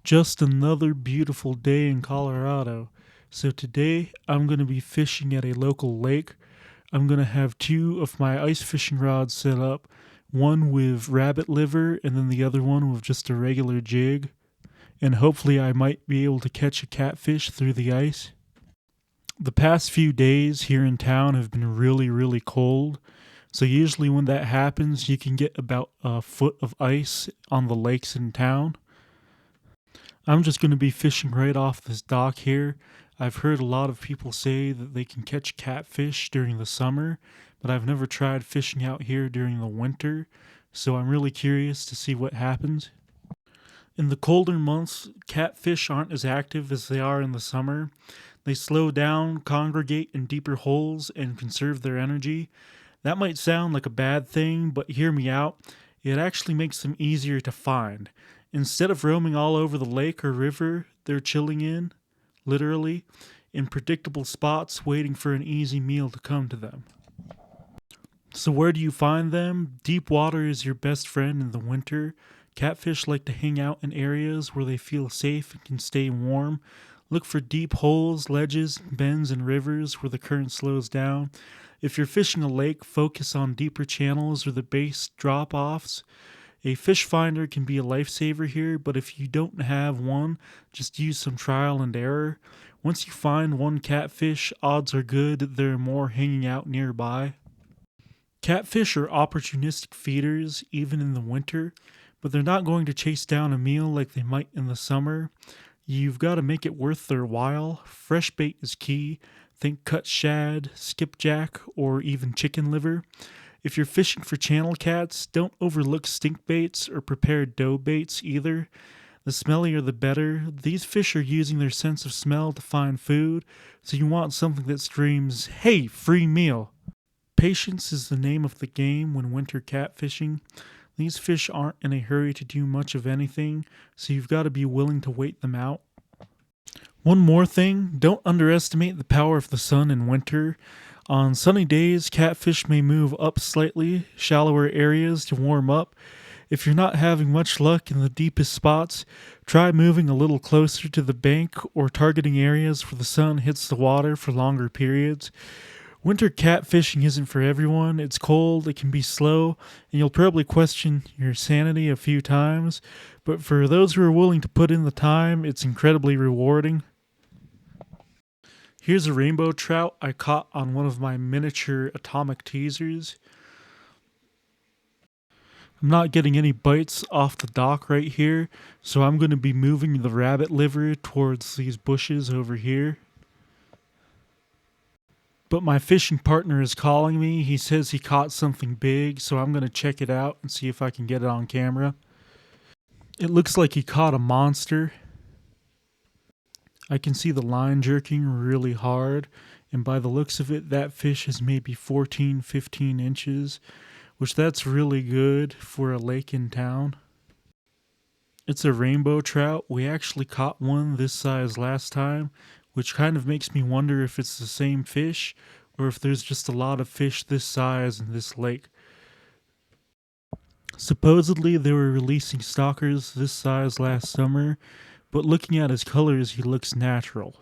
Just another beautiful day in Colorado. So today I'm going to be fishing at a local lake. I'm going to have two of my ice fishing rods set up, one with rabbit liver and then the other one with just a regular jig. And hopefully I might be able to catch a catfish through the ice. The past few days here in town have been really cold. So usually when that happens, you can get about a foot of ice on the lakes in town. I'm just going to be fishing right off this dock here. I've heard a lot of people say that they can catch catfish during the summer, but I've never tried fishing out here during the winter, so I'm really curious to see what happens. In the colder months, catfish aren't as active as they are in the summer. They slow down, congregate in deeper holes, and conserve their energy. That might sound like a bad thing, but hear me out. It actually makes them easier to find. Instead of roaming all over the lake or river, they're chilling literally, in predictable spots waiting for an easy meal to come to them. So where do you find them? Deep water is your best friend in the winter. Catfish like to hang out in areas where they feel safe and can stay warm. Look for deep holes, ledges, bends, and rivers where the current slows down. If you're fishing a lake, focus on deeper channels or the base drop-offs. A fish finder can be a lifesaver here, but if you don't have one, just use some trial and error. Once you find one catfish, odds are good there are more hanging out nearby. Catfish are opportunistic feeders, even in the winter, but they're not going to chase down a meal like they might in the summer. You've got to make it worth their while. Fresh bait is key. Think cut shad, skipjack, or even chicken liver. If you're fishing for channel cats, don't overlook stink baits or prepared dough baits either. The smellier the better. These fish are using their sense of smell to find food, so you want something that screams, "Hey, free meal!" Patience is the name of the game when winter catfishing. These fish aren't in a hurry to do much of anything, so you've got to be willing to wait them out. One more thing, don't underestimate the power of the sun in winter. On sunny days, catfish may move up slightly, shallower areas to warm up. If you're not having much luck in the deepest spots, try moving a little closer to the bank or targeting areas where the sun hits the water for longer periods. Winter catfishing isn't for everyone. It's cold, it can be slow, and you'll probably question your sanity a few times. But for those who are willing to put in the time, it's incredibly rewarding. Here's a rainbow trout I caught on one of my miniature atomic teasers. I'm not getting any bites off the dock right here, so I'm going to be moving the rabbit liver towards these bushes over here. But my fishing partner is calling me. He says he caught something big, so I'm going to check it out and see if I can get it on camera. It looks like he caught a monster. I can see the line jerking really hard, and by the looks of it, that fish is maybe 14-15 inches, which that's really good for a lake in town. It's a rainbow trout. We actually caught one this size last time, which kind of makes me wonder if it's the same fish or if there's just a lot of fish this size in this lake. Supposedly they were releasing stalkers this size last summer, but looking at his colors, he looks natural.